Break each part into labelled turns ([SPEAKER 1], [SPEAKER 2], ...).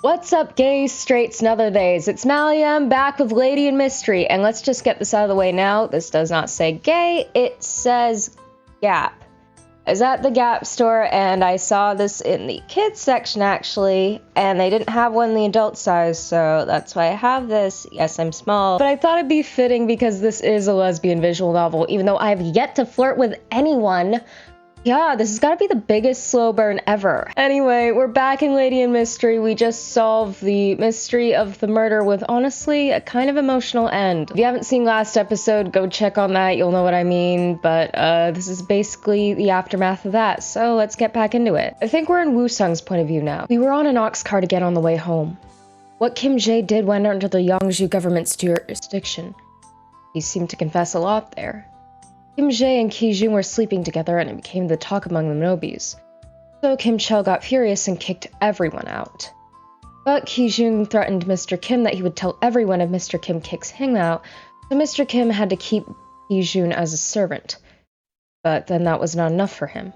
[SPEAKER 1] What's up, gays, straights, and other days? It's Malia, I'm back with Lady in Mystery, and let's just get this out of the way now. This does not say gay, it says Gap. I was at the Gap store, and I saw this in the kids section, actually, and they didn't have one in the adult size, so that's why I have this. Yes, I'm small, but I thought it'd be fitting because this is a lesbian visual novel, even though I have yet to flirt with anyone. Yeah, this has got to be the biggest slow burn ever. Anyway, we're back in Lady in Mystery. We just solved the mystery of the murder with, honestly, a kind of emotional end. If you haven't seen last episode, go check on that. You'll know what I mean. But this is basically the aftermath of that. So let's get back into it. I think we're in Wusung's point of view now. We were on an ox cart again on the way home. What Kim Jae did went under the Yongju government's jurisdiction. He seemed to confess a lot there. Kim Jae and Ki-jun were sleeping together and it became the talk among the nobis. So Kim Chul got furious and kicked everyone out. But Ki-jun threatened Mr. Kim that he would tell everyone if Mr. Kim kicks him out, so Mr. Kim had to keep Ki-jun as a servant. But then that was not enough for him.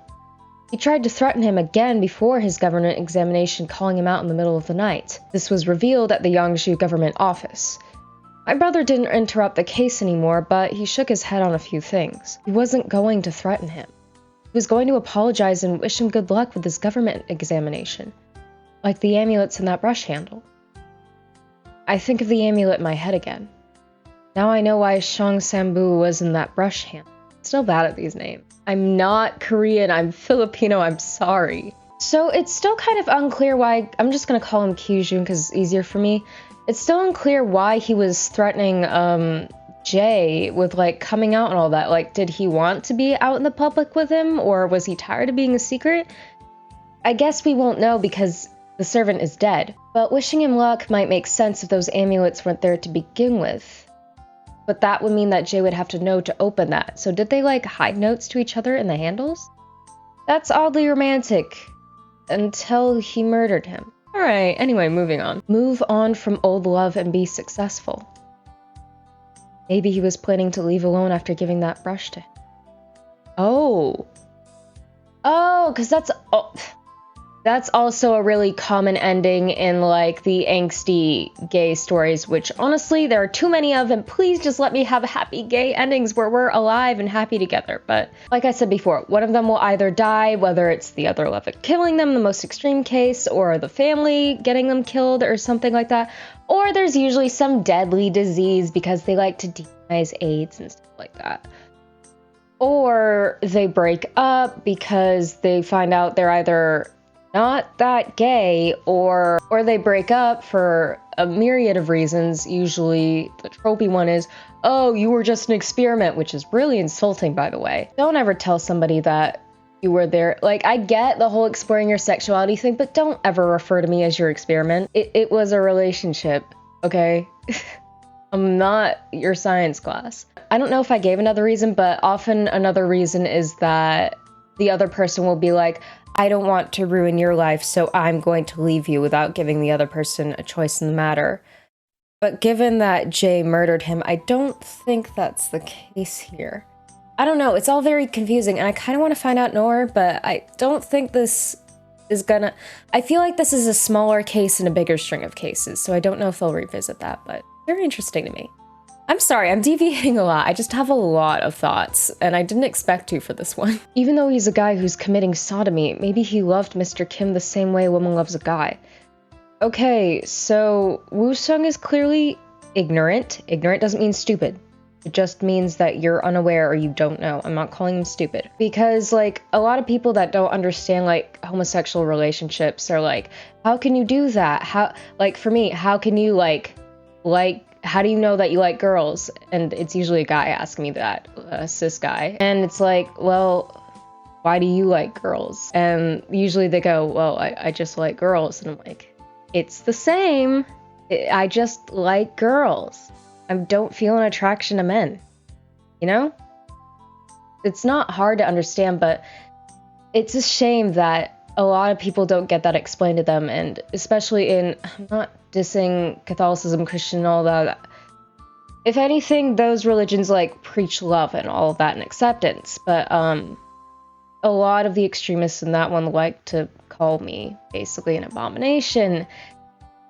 [SPEAKER 1] He tried to threaten him again before his government examination, calling him out in the middle of the night. This was revealed at the Yongju government office. My brother didn't interrupt the case anymore, but he shook his head on a few things. He wasn't going to threaten him. He was going to apologize and wish him good luck with his government examination. Like the amulets in that brush handle. I think of the amulet in my head again. Now I know why Shang Sambu was in that brush handle. I'm still bad at these names. I'm not Korean, I'm Filipino, I'm sorry. So it's still kind of unclear why, I'm just gonna call him Ki-jun because it's easier for me. It's still unclear why he was threatening Jae with like coming out and all that. Like, did he want to be out in the public with him, or was he tired of being a secret? I guess we won't know because the servant is dead. But wishing him luck might make sense if those amulets weren't there to begin with. But that would mean that Jae would have to know to open that. So did they like hide notes to each other in the handles? That's oddly romantic. Until he murdered him. Alright, anyway, moving on. Move on from old love and be successful. Maybe he was planning to leave alone after giving that brush to him. Oh, because that's also a really common ending in like the angsty gay stories, which honestly there are too many of, and please just let me have happy gay endings where we're alive and happy together. But like I said before, one of them will either die, whether it's the other lover killing them, the most extreme case, or the family getting them killed or something like that, or there's usually some deadly disease because they like to demonize AIDS and stuff like that. Or they break up because they find out they're either not that gay, or they break up for a myriad of reasons. Usually the tropey one is, oh, you were just an experiment, which is really insulting, by the way. Don't ever tell somebody that you were there. Like, I get the whole exploring your sexuality thing, but don't ever refer to me as your experiment. It was a relationship, okay? I'm not your science class. I don't know if I gave another reason, but often another reason is that the other person will be like, I don't want to ruin your life, so I'm going to leave you, without giving the other person a choice in the matter. But given that Jae murdered him, I don't think that's the case here. I don't know, it's all very confusing, and I kind of want to find out more, but I don't think this is gonna... I feel like this is a smaller case in a bigger string of cases, so I don't know if they'll revisit that, but very interesting to me. I'm sorry, I'm deviating a lot. I just have a lot of thoughts, and I didn't expect to for this one. Even though he's a guy who's committing sodomy, maybe he loved Mr. Kim the same way a woman loves a guy. Okay, so Wusung is clearly ignorant. Ignorant doesn't mean stupid. It just means that you're unaware or you don't know. I'm not calling him stupid. Because, like, a lot of people that don't understand, like, homosexual relationships are like, how can you do that? How, like, for me, how can you, how do you know that you like girls? And it's usually a guy asking me that, a cis guy. And it's like, well, why do you like girls? And usually they go, well, I just like girls. And I'm like, it's the same. I just like girls. I don't feel an attraction to men, you know? It's not hard to understand, but it's a shame that a lot of people don't get that explained to them, and especially in, I'm not dissing Catholicism, Christian, all that. If anything, those religions like preach love and all of that and acceptance, but a lot of the extremists in that one like to call me basically an abomination.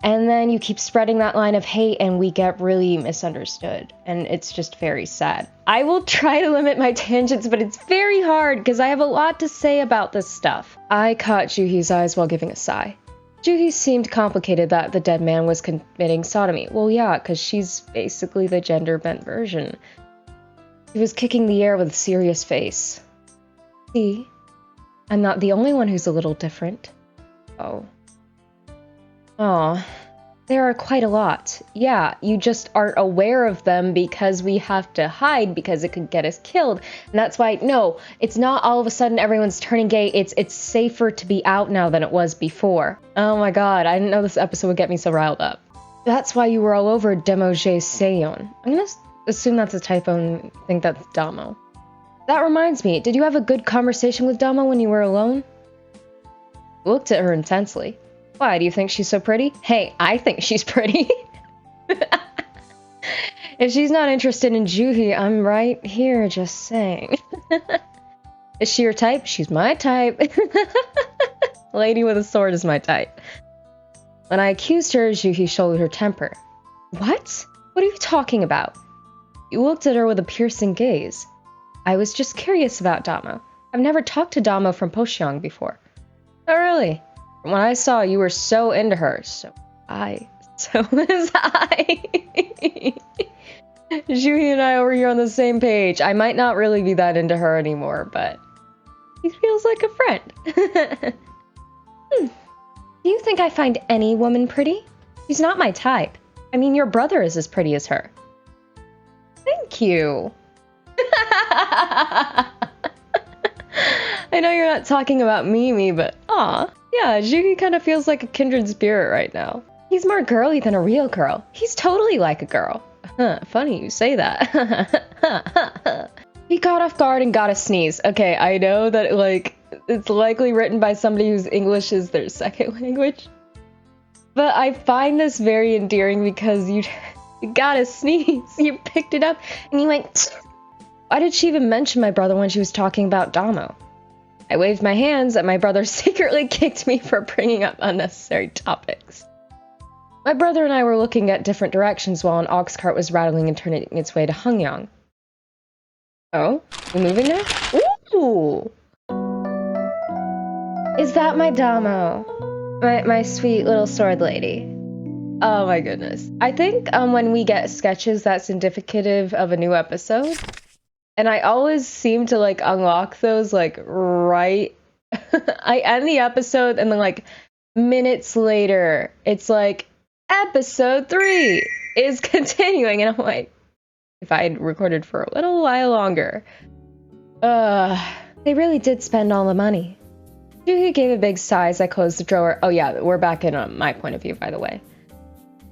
[SPEAKER 1] And then you keep spreading that line of hate and we get really misunderstood. And it's just very sad. I will try to limit my tangents, but it's very hard because I have a lot to say about this stuff. I caught Juhi's eyes while giving a sigh. Juhi seemed complicated that the dead man was committing sodomy. Well, yeah, because she's basically the gender-bent version. He was kicking the air with a serious face. See, I'm not the only one who's a little different. Oh. Aw, there are quite a lot. Yeah, you just aren't aware of them because we have to hide because it could get us killed. And that's why, no, it's not all of a sudden everyone's turning gay. It's safer to be out now than it was before. Oh my god, I didn't know this episode would get me so riled up. That's why you were all over Demoje Seon. I'm gonna assume that's a typo and think that's Damo. That reminds me, did you have a good conversation with Domo when you were alone? I looked at her intensely. Why, do you think she's so pretty? Hey, I think she's pretty. If she's not interested in Juhi, I'm right here just saying. Is she your type? She's my type. Lady with a sword is my type. When I accused her, Juhi showed her temper. What? What are you talking about? You looked at her with a piercing gaze. I was just curious about Damo. I've never talked to Damo from Pocheong before. Oh, really? When I saw you were so into her, so was I. Juhi and I over here on the same page. I might not really be that into her anymore, but he feels like a friend. Do you think I find any woman pretty? She's not my type. I mean, your brother is as pretty as her. Thank you. I know you're not talking about Mimi, but aw. Yeah, Juhi kind of feels like a kindred spirit right now. He's more girly than a real girl. He's totally like a girl. Funny you say that. He caught off guard and got a sneeze. Okay, I know that, like, it's likely written by somebody whose English is their second language. But I find this very endearing because you got a sneeze. You picked it up and you went... Why did she even mention my brother when she was talking about Damo? I waved my hands and my brother secretly kicked me for bringing up unnecessary topics. My brother and I were looking at different directions while an ox cart was rattling and turning its way to Hungyang. Oh? You moving now? Ooh! Is that my Damo? My sweet little sword lady. Oh my goodness. I think when we get sketches, that's indicative of a new episode. And I always seem to, like, unlock those, like, right... I end the episode, and then, like, minutes later, it's like, episode 3 is continuing. And I'm like, if I had recorded for a little while longer. They really did spend all the money. Juhi gave a big sigh as I closed the drawer. Oh yeah, we're back in my point of view, by the way.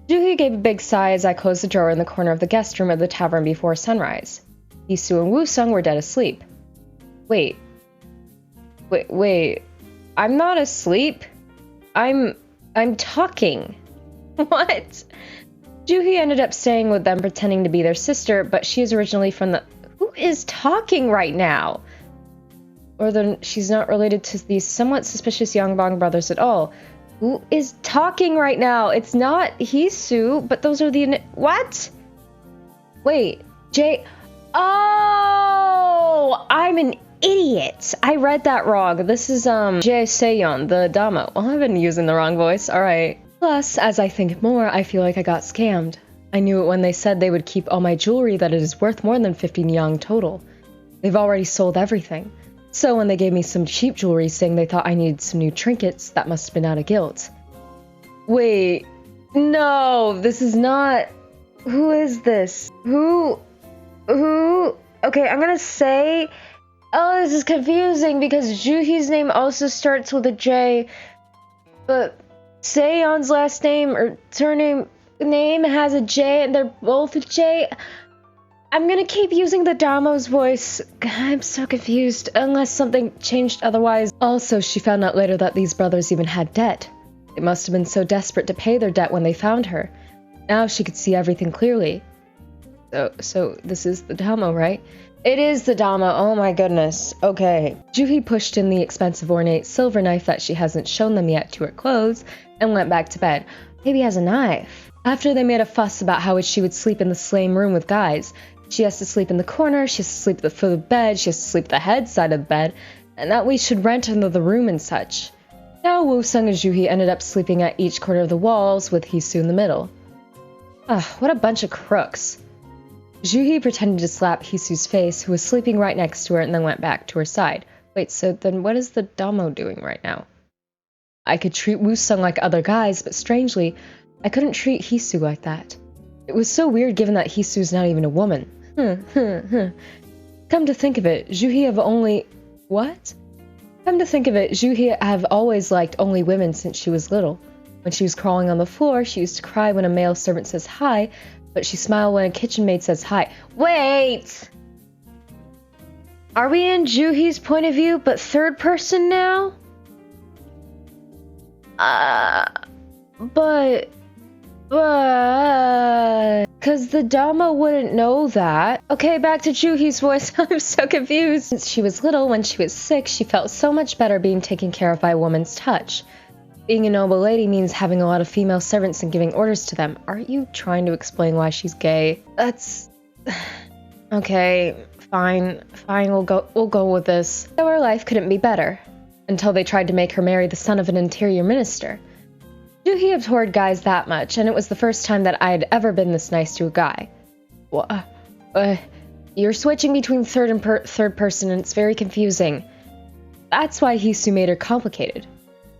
[SPEAKER 1] Juhi gave a big sigh as I closed the drawer in the corner of the guest room of the tavern before sunrise. Yisu and Wusung were dead asleep. Wait. I'm not asleep. I'm talking. What? Juhi ended up staying with them pretending to be their sister, but she is originally from the... Who is talking right now? Or then she's not related to these somewhat suspicious Yongbong brothers at all. Who is talking right now? It's not Hisu, but those are the... What? Wait. Oh, I'm an idiot. I read that wrong. This is, Jae Seon, the Damo. Well, I've been using the wrong voice. All right. Plus, as I think more, I feel like I got scammed. I knew it when they said they would keep all my jewelry that it is worth more than 50 nyang total. They've already sold everything. So when they gave me some cheap jewelry saying they thought I needed some new trinkets, that must have been out of guilt. Wait. No, this is not... Who is this? Who? Okay, I'm gonna say... Oh, this is confusing because Juhi's name also starts with a J. But Seon's last name or surname name has a J and they're both a J. I'm gonna keep using the Damo's voice. I'm so confused, unless something changed otherwise. Also, she found out later that these brothers even had debt. They must have been so desperate to pay their debt when they found her. Now she could see everything clearly. So this is the Damo, right? It is the Damo, oh my goodness. Okay. Juhi pushed in the expensive ornate silver knife that she hasn't shown them yet to her clothes and went back to bed. maybe he has a knife. After they made a fuss about how she would sleep in the same room with guys. She has to sleep in the corner, she has to sleep at the foot of the bed, she has to sleep at the head side of the bed, and that we should rent another room and such. Now Wusung and Juhi ended up sleeping at each corner of the walls with Hisu in the middle. Ugh, what a bunch of crooks. Juhi pretended to slap Hisu's face, who was sleeping right next to her, and then went back to her side. Wait, so then what is the Domo doing right now? I could treat Wusung like other guys, but strangely, I couldn't treat Hisu like that. It was so weird given that Hisu's not even a woman. Come to think of it, Juhi have only... What? Come to think of it, Juhi have always liked only women since she was little. When she was crawling on the floor, she used to cry when a male servant says hi, but she smiled when a kitchen maid says hi. Wait! Are we in Juhi's point of view, but third person now? Cause the Domo wouldn't know that. Okay, back to Juhi's voice. I'm so confused. Since she was little, when she was sick, she felt so much better being taken care of by a woman's touch. Being a noble lady means having a lot of female servants and giving orders to them. Aren't you trying to explain why she's gay? That's... Okay, fine, we'll go with this. So her life couldn't be better. Until they tried to make her marry the son of an interior minister. Juhi abhorred guys that much, and it was the first time that I had ever been this nice to a guy. You're switching between third and third person, and it's very confusing. That's why Hisu made her complicated.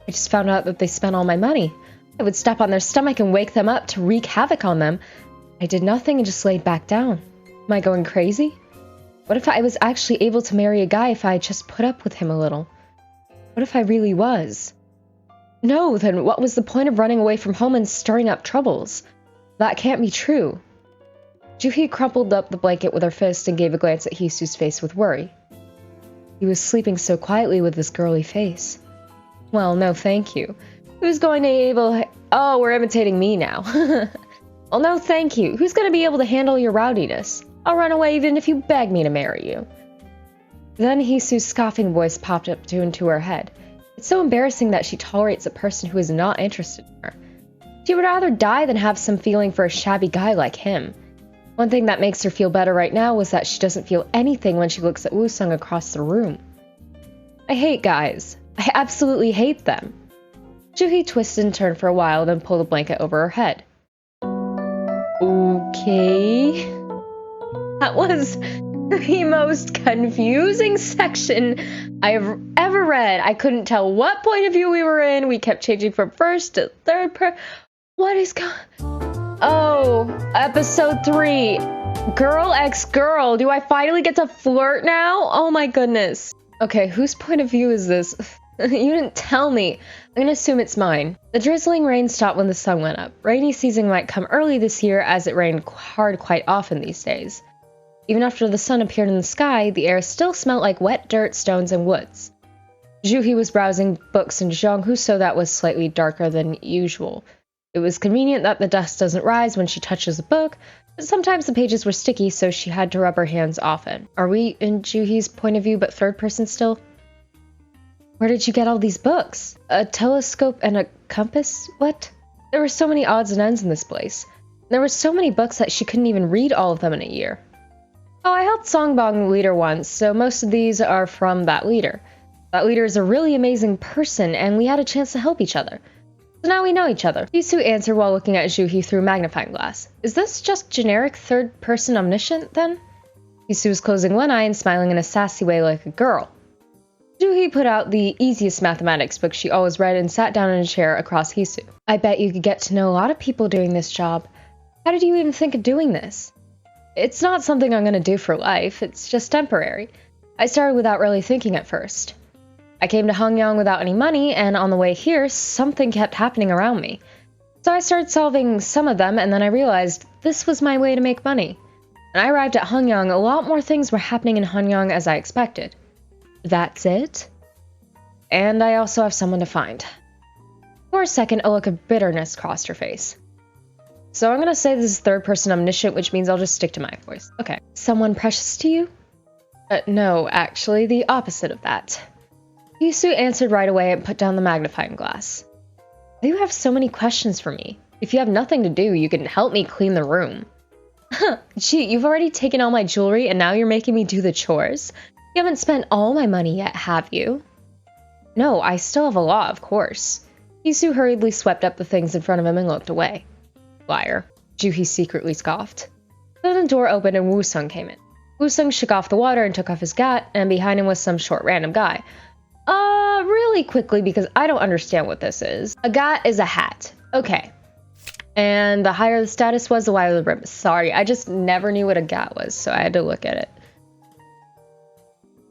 [SPEAKER 1] I just found out that they spent all my money. I would step on their stomach and wake them up to wreak havoc on them. I did nothing and just laid back down. Am I going crazy? What if I was actually able to marry a guy if I had just put up with him a little? What if I really was? No, then what was the point of running away from home and stirring up troubles? That can't be true. Juhi crumpled up the blanket with her fist and gave a glance at Hisu's face with worry. He was sleeping so quietly with this girly face. Well, no thank you. Who's going to be able... Oh, we're imitating me now. Well, no thank you. Who's going to be able to handle your rowdiness? I'll run away even if you beg me to marry you. Then Hisu's scoffing voice popped up into her head. It's so embarrassing that she tolerates a person who is not interested in her. She would rather die than have some feeling for a shabby guy like him. One thing that makes her feel better right now was that she doesn't feel anything when she looks at Wusung across the room. I hate guys. I absolutely hate them. Juhi twisted and turned for a while, then pulled a blanket over her head. Okay. That was the most confusing section I've ever read. I couldn't tell what point of view we were in. We kept changing from first to third What is going... Oh, episode 3. Girl X girl. Do I finally get to flirt now? Oh my goodness. Okay, whose point of view is this? You didn't tell me. I'm gonna assume it's mine. The drizzling rain stopped when the sun went up. Rainy season might come early this year as it rained hard quite often these days. Even after the sun appeared in the sky, the air still smelled like wet dirt, stones, and woods. Juhi was browsing books in Zhonghu, so that was slightly darker than usual. It was convenient that the dust doesn't rise when she touches a book, but sometimes the pages were sticky, so she had to rub her hands often. Are we in Juhi's point of view but third person still? Where did you get all these books? A telescope and a compass? What? There were so many odds and ends in this place. There were so many books that she couldn't even read all of them in a year. Oh, I helped Songbong leader once, so most of these are from that leader. That leader is a really amazing person, and we had a chance to help each other. So now we know each other. Hisu answered while looking at Juhi through a magnifying glass. Is this just generic third-person omniscient, then? Hisu was closing one eye and smiling in a sassy way like a girl. Juhi put out the easiest mathematics book she always read and sat down in a chair across Hisu. I bet you could get to know a lot of people doing this job. How did you even think of doing this? It's not something I'm going to do for life, it's just temporary. I started without really thinking at first. I came to Hongryong without any money, and on the way here, something kept happening around me. So I started solving some of them, and then I realized this was my way to make money. When I arrived at Hongryong, a lot more things were happening in Hongryong as I expected. That's it? And I also have someone to find. For a second, a look of bitterness crossed her face. So I'm gonna say this is third-person omniscient, which means I'll just stick to my voice. Okay. Someone precious to you? No, actually, the opposite of that. Hisu answered right away and put down the magnifying glass. You have so many questions for me. If you have nothing to do, you can help me clean the room. Gee, you've already taken all my jewelry and now you're making me do the chores? You haven't spent all my money yet, have you? No, I still have a lot, of course. Hisu hurriedly swept up the things in front of him and looked away. Liar. Juhi secretly scoffed. Then the door opened and Wusung came in. Wusung shook off the water and took off his gat, and behind him was some short random guy. Really quickly, because I don't understand what this is. A gat is a hat. Okay. And the higher the status was, the wider the brim. Sorry, I just never knew what a gat was, so I had to look at it.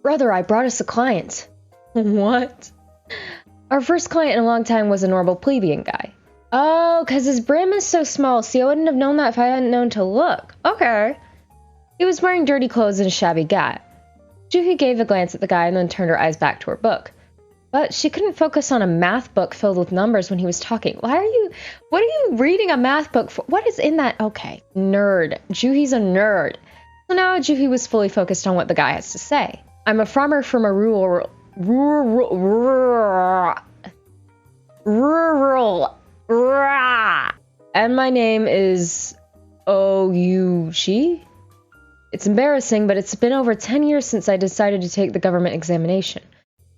[SPEAKER 1] Brother, I brought us a client. What? Our first client in a long time was a normal plebeian guy. Oh, because his brim is so small. See, I wouldn't have known that if I hadn't known to look. Okay. He was wearing dirty clothes and a shabby gat. Juhi gave a glance at the guy and then turned her eyes back to her book. But she couldn't focus on a math book filled with numbers when he was talking. What are you reading a math book for? What is in that? Okay. Nerd. Juhi's a nerd. So now Juhi was fully focused on what the guy has to say. I'm a farmer from a rural and my name is Ouchi. It's embarrassing, but it's been over 10 years since I decided to take the government examination.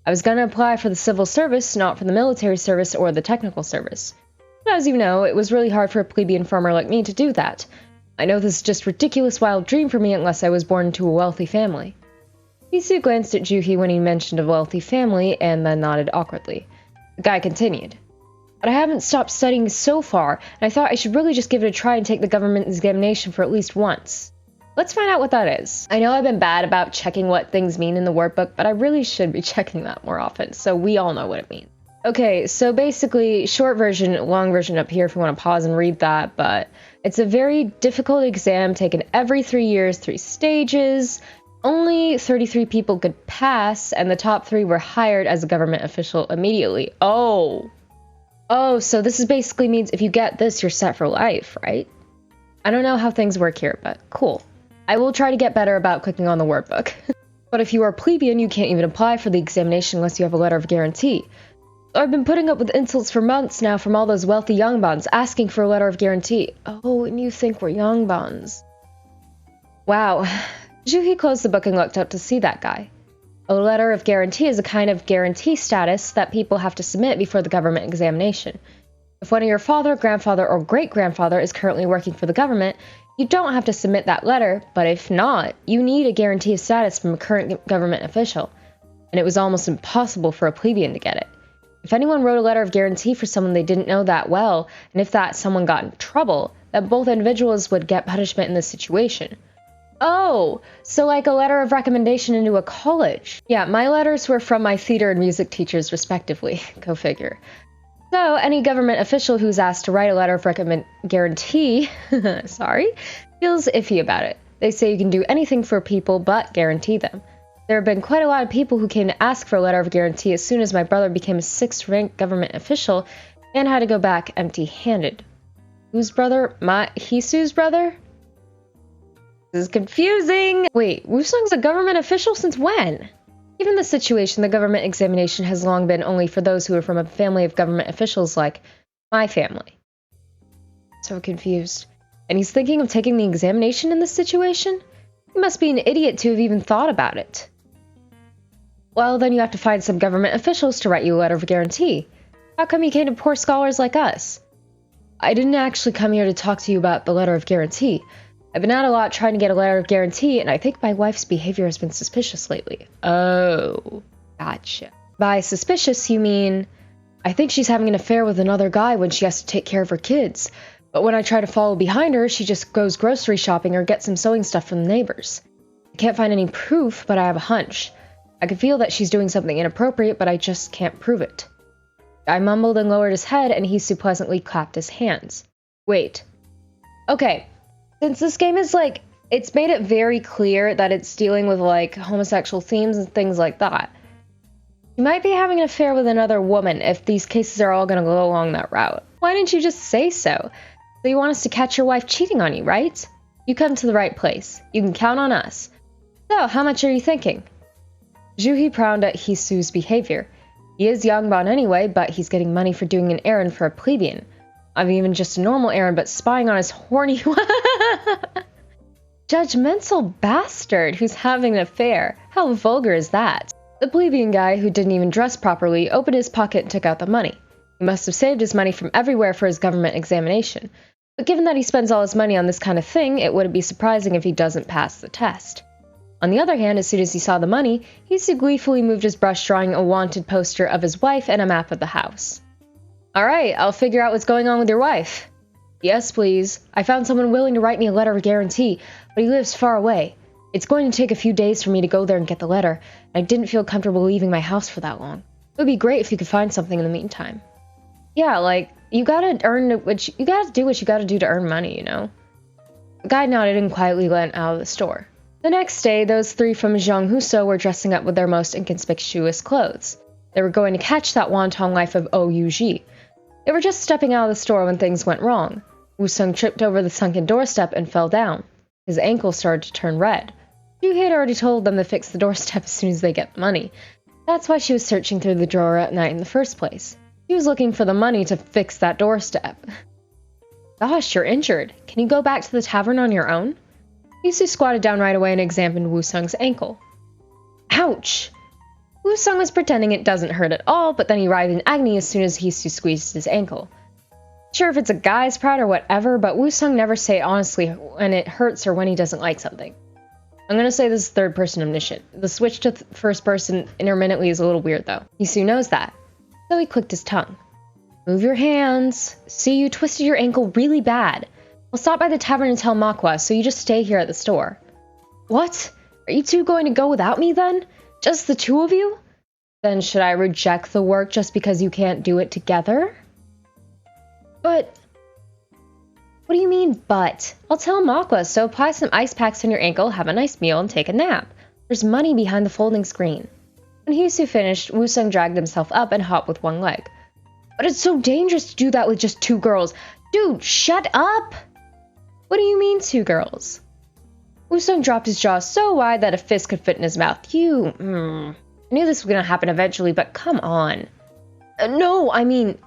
[SPEAKER 1] I was gonna apply for the civil service, not for the military service or the technical service. But as you know, it was really hard for a plebeian farmer like me to do that. I know this is just a ridiculous wild dream for me unless I was born into a wealthy family. Hisu glanced at Juhi when he mentioned a wealthy family and then nodded awkwardly. The guy continued. But I haven't stopped studying so far, and I thought I should really just give it a try and take the government examination for at least once. Let's find out what that is. I know I've been bad about checking what things mean in the word book, but I really should be checking that more often, so we all know what it means. Okay, so basically, short version, long version up here if you want to pause and read that, but it's a very difficult exam taken every 3 years, 3 stages. Only 33 people could pass, and the top 3 were hired as a government official immediately. Oh, so this is basically means if you get this, you're set for life, right? I don't know how things work here, but cool. I will try to get better about clicking on the word book. But if you are plebeian, you can't even apply for the examination unless you have a letter of guarantee. I've been putting up with insults for months now from all those wealthy youngbons asking for a letter of guarantee. Oh, and you think we're youngbons. Wow. Juhi closed the book and looked up to see that guy. A letter of guarantee is a kind of guarantee status that people have to submit before the government examination. If one of your father, grandfather, or great-grandfather is currently working for the government, you don't have to submit that letter, but if not, you need a guarantee of status from a current government official. And it was almost impossible for a plebeian to get it. If anyone wrote a letter of guarantee for someone they didn't know that well, and if that someone got in trouble, then both individuals would get punishment in this situation. Oh, so like a letter of recommendation into a college. Yeah, my letters were from my theater and music teachers, respectively. Go figure. So, any government official who's asked to write a letter of guarantee, feels iffy about it. They say you can do anything for people but guarantee them. There have been quite a lot of people who came to ask for a letter of guarantee as soon as my brother became a 6th-ranked government official and had to go back empty-handed. Whose brother? Hisu's brother? This is confusing! Wait, Wusung's a government official since when? Given the situation, the government examination has long been only for those who are from a family of government officials like my family. So confused. And he's thinking of taking the examination in this situation? He must be an idiot to have even thought about it. Well, then you have to find some government officials to write you a letter of guarantee. How come you came to poor scholars like us? I didn't actually come here to talk to you about the letter of guarantee. I've been out a lot trying to get a letter of guarantee, and I think my wife's behavior has been suspicious lately. Oh, gotcha. By suspicious, you mean, I think she's having an affair with another guy when she has to take care of her kids. But when I try to follow behind her, she just goes grocery shopping or gets some sewing stuff from the neighbors. I can't find any proof, but I have a hunch. I can feel that she's doing something inappropriate, but I just can't prove it. I mumbled and lowered his head, and he pleasantly clapped his hands. Wait. Okay. Since this game is it's made it very clear that it's dealing with homosexual themes and things like that. You might be having an affair with another woman if these cases are all going to go along that route. Why didn't you just say so? So you want us to catch your wife cheating on you, right? You come to the right place. You can count on us. So, how much are you thinking? Juhi frowned at Hisu's behavior. He is Yongbon anyway, but he's getting money for doing an errand for a plebeian. of even just a normal errand, but spying on his horny judgmental bastard who's having an affair. How vulgar is that? The plebeian guy, who didn't even dress properly, opened his pocket and took out the money. He must have saved his money from everywhere for his government examination. But given that he spends all his money on this kind of thing, it wouldn't be surprising if he doesn't pass the test. On the other hand, as soon as he saw the money, he gleefully moved his brush, drawing a wanted poster of his wife and a map of the house. Alright, I'll figure out what's going on with your wife. Yes, please. I found someone willing to write me a letter of guarantee, but he lives far away. It's going to take a few days for me to go there and get the letter, and I didn't feel comfortable leaving my house for that long. It would be great if you could find something in the meantime. Yeah, like, you gotta do what you gotta do to earn money, you know? The guy nodded and quietly went out of the store. The next day, those three from Zhonghuso were dressing up with their most inconspicuous clothes. They were going to catch that wanton life of Ouji. They were just stepping out of the store when things went wrong. Wusung tripped over the sunken doorstep and fell down. His ankle started to turn red. Juhi had already told them to fix the doorstep as soon as they get the money. That's why she was searching through the drawer at night in the first place. She was looking for the money to fix that doorstep. Gosh, you're injured. Can you go back to the tavern on your own? Hisu squatted down right away and examined Wusung's ankle. Ouch! Wusung was pretending it doesn't hurt at all, but then he writhed in agony as soon as Hisu squeezed his ankle. Sure, if it's a guy's pride or whatever, but Wusung never say honestly when it hurts or when he doesn't like something. I'm gonna say this is third-person omniscient. The switch to first-person intermittently is a little weird, though. Hisu knows that. So he clicked his tongue. Move your hands. See, you twisted your ankle really bad. I'll stop by the tavern and tell Makwa, so you just stay here at the store. What? Are you two going to go without me, then? Just the two of you? Then should I reject the work just because you can't do it together? But... What do you mean, but? I'll tell Makwa, so apply some ice packs on your ankle, have a nice meal, and take a nap. There's money behind the folding screen. When Hisu finished, Wusung dragged himself up and hopped with one leg. But it's so dangerous to do that with just two girls. Dude, shut up! What do you mean, two girls? Wusung dropped his jaw so wide that a fist could fit in his mouth. I knew this was gonna happen eventually, but come on. No, I mean...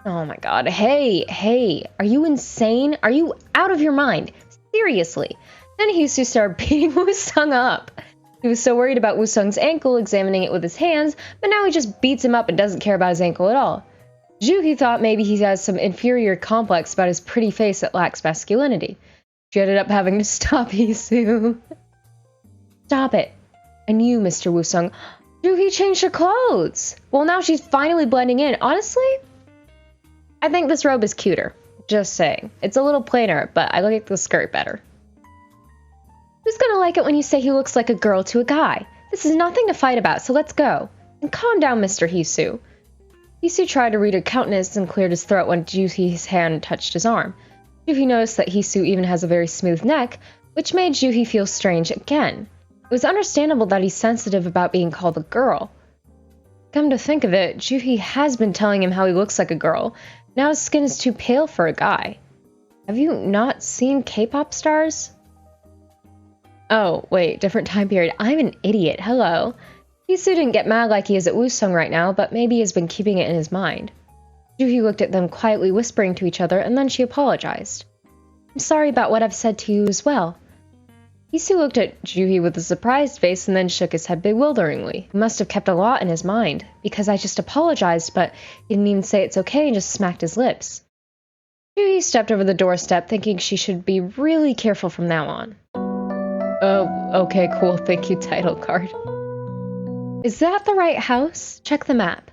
[SPEAKER 1] Oh my god. Hey, are you insane? Are you out of your mind? Seriously. Then Hisu started beating Wusung up. He was so worried about Wusung's ankle, examining it with his hands, but now he just beats him up and doesn't care about his ankle at all. Juhi thought maybe he has some inferior complex about his pretty face that lacks masculinity. She ended up having to stop Hisu. Stop it. And you, Mr. Wusung. Juhi changed her clothes. Well, now she's finally blending in. Honestly, I think this robe is cuter. Just saying. It's a little plainer, but I like the skirt better. Who's gonna like it when you say he looks like a girl to a guy? This is nothing to fight about, so let's go. And calm down, Mr. Hisu. Hisu tried to read her countenance and cleared his throat when Juhi's hand touched his arm. Juhi noticed that Hisu even has a very smooth neck, which made Juhi feel strange again. It was understandable that he's sensitive about being called a girl. Come to think of it, Juhi has been telling him how he looks like a girl. Now his skin is too pale for a guy. Have you not seen K-pop stars? Oh, wait, different time period. I'm an idiot. Hello. Hisu didn't get mad like he is at Wusung right now, but maybe he has been keeping it in his mind. Juhi looked at them quietly, whispering to each other, and then she apologized. I'm sorry about what I've said to you as well. Hisu looked at Juhi with a surprised face and then shook his head bewilderingly. He must have kept a lot in his mind, because I just apologized, but he didn't even say it's okay and just smacked his lips. Juhi stepped over the doorstep, thinking she should be really careful from now on. Oh, okay, cool, thank you, title card. Is that the right house? Check the map.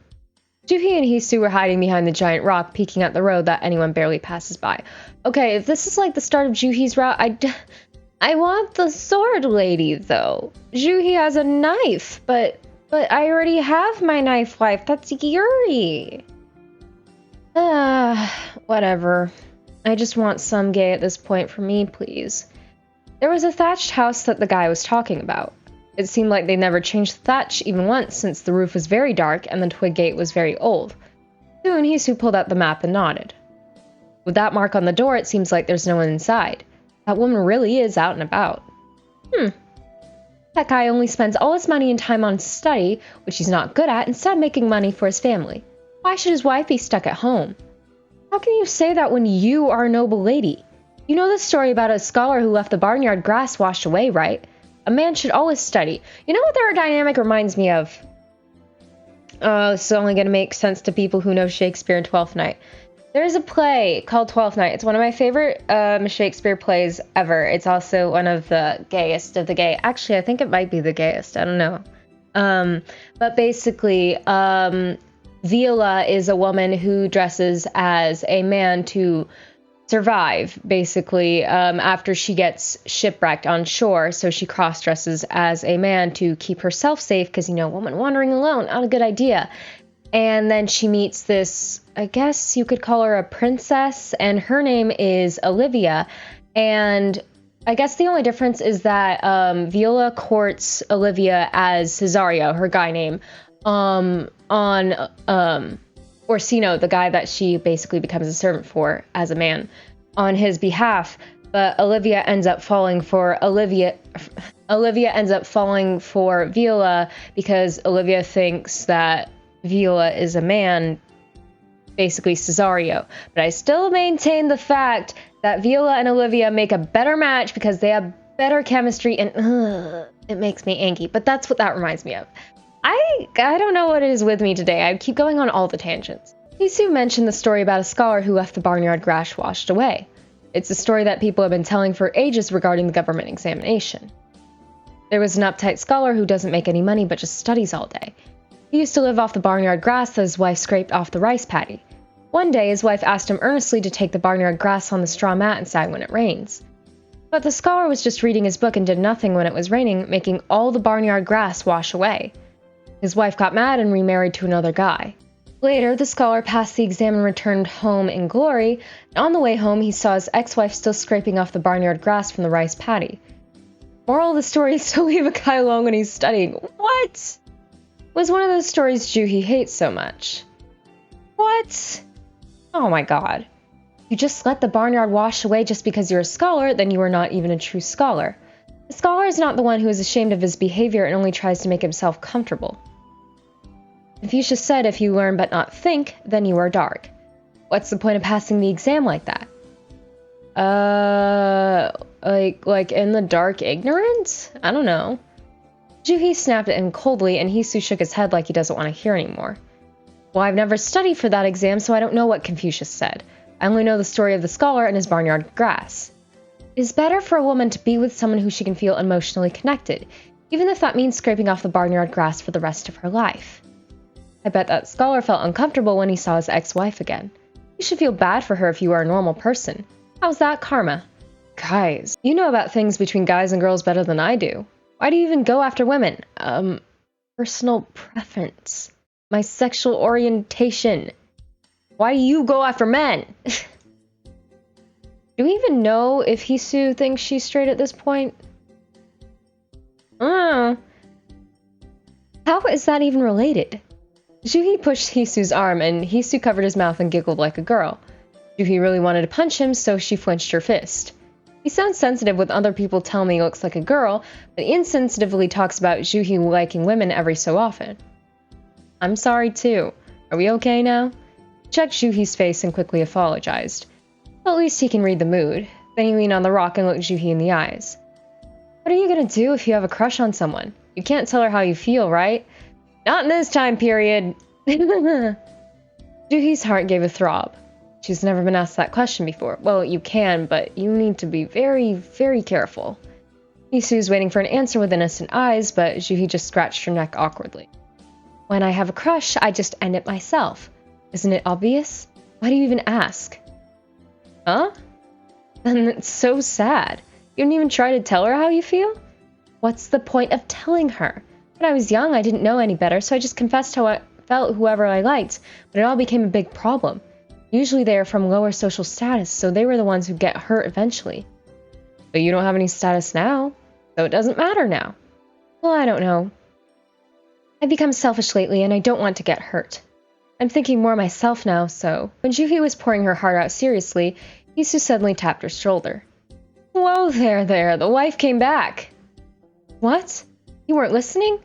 [SPEAKER 1] Juhi and Hisu were hiding behind the giant rock, peeking at the road that anyone barely passes by. Okay, if this is like the start of Juhi's route, I want the sword lady, though. Juhi has a knife, but I already have my knife wife. That's Yuri. Whatever. I just want some gay at this point for me, please. There was a thatched house that the guy was talking about. It seemed like they never changed the thatch even once, since the roof was very dark and the twig gate was very old. Soon Hisu pulled out the map and nodded. With that mark on the door, it seems like there's no one inside. That woman really is out and about. That guy only spends all his money and time on study, which he's not good at, instead of making money for his family. Why should his wife be stuck at home? How can you say that when you are a noble lady? You know the story about a scholar who left the barnyard grass washed away, right? A man should always study. You know what their dynamic reminds me of? This is only going to make sense to people who know Shakespeare and Twelfth Night. There's a play called Twelfth Night. It's one of my favorite Shakespeare plays ever. It's also one of the gayest of the gay. Actually, I think it might be the gayest. I don't know. But basically, Viola is a woman who dresses as a man to survive, basically, after she gets shipwrecked on shore. So she cross-dresses as a man to keep herself safe because, you know, woman wandering alone, not a good idea. And then she meets this, I guess you could call her a princess, and her name is Olivia. And I guess the only difference is that Viola courts Olivia as Cesario, her guy name, on Orsino, the guy that she basically becomes a servant for as a man, on his behalf. But Olivia ends up falling for Viola because Olivia thinks that Viola is a man, basically Cesario. But I still maintain the fact that Viola and Olivia make a better match because they have better chemistry, and it makes me angry. But that's what that reminds me of. I don't know what it is with me today. I keep going on all the tangents. Hisu mentioned the story about a scholar who left the barnyard grass washed away. It's a story that people have been telling for ages regarding the government examination. There was an uptight scholar who doesn't make any money but just studies all day. He used to live off the barnyard grass that his wife scraped off the rice paddy. One day, his wife asked him earnestly to take the barnyard grass on the straw mat inside when it rains. But the scholar was just reading his book and did nothing when it was raining, making all the barnyard grass wash away. His wife got mad and remarried to another guy. Later, the scholar passed the exam and returned home in glory, and on the way home he saw his ex-wife still scraping off the barnyard grass from the rice paddy. Moral of the story is to leave a guy alone when he's studying. What? Was one of those stories Juhi hates so much. What? Oh my god. You just let the barnyard wash away just because you're a scholar, then you are not even a true scholar. A scholar is not the one who is ashamed of his behavior and only tries to make himself comfortable. Confucius said, if you learn but not think, then you are dark. What's the point of passing the exam like that? Like in the dark ignorance? I don't know. Juhi snapped at him coldly, and Hisu shook his head like he doesn't want to hear anymore. Well, I've never studied for that exam, so I don't know what Confucius said. I only know the story of the scholar and his barnyard grass. It is better for a woman to be with someone who she can feel emotionally connected, even if that means scraping off the barnyard grass for the rest of her life. I bet that scholar felt uncomfortable when he saw his ex-wife again. You should feel bad for her if you are a normal person. How's that karma? Guys, you know about things between guys and girls better than I do. Why do you even go after women? Personal preference. My sexual orientation. Why do you go after men? Do we even know if Hisu thinks she's straight at this point? How is that even related? Juhi pushed Hisu's arm, and Hisu covered his mouth and giggled like a girl. Juhi really wanted to punch him, so she flinched her fist. He sounds sensitive when other people tell me he looks like a girl, but he insensitively talks about Juhi liking women every so often. I'm sorry too. Are we okay now? He checked Juhi's face and quickly apologized. Well, at least he can read the mood. Then he leaned on the rock and looked Juhi in the eyes. What are you gonna do if you have a crush on someone? You can't tell her how you feel, right? Not in this time period. Juhi's heart gave a throb. She's never been asked that question before. Well, you can, but you need to be very, very careful. Hisu's waiting for an answer with innocent eyes, but Juhi just scratched her neck awkwardly. When I have a crush, I just end it myself. Isn't it obvious? Why do you even ask? Huh? Then it's so sad. You didn't even try to tell her how you feel? What's the point of telling her? When I was young, I didn't know any better, so I just confessed how I felt whoever I liked, but it all became a big problem. Usually they are from lower social status, so they were the ones who get hurt eventually. But you don't have any status now, so it doesn't matter now. Well, I don't know. I've become selfish lately, and I don't want to get hurt. I'm thinking more myself now, so... When Juhi was pouring her heart out seriously, Hisu suddenly tapped her shoulder. Whoa there, the wife came back. What? You weren't listening?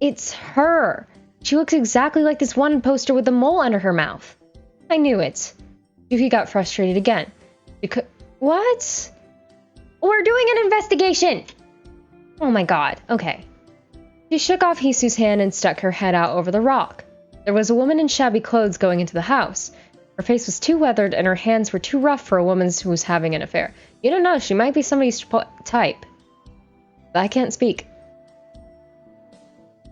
[SPEAKER 1] It's her. She looks exactly like this one poster with the mole under her mouth. I knew it. Juhi got frustrated again. Because what? We're doing an investigation! Oh my god, okay. She shook off Hisu's hand and stuck her head out over the rock. There was a woman in shabby clothes going into the house. Her face was too weathered and her hands were too rough for a woman who was having an affair. You don't know, she might be somebody's type. I can't speak.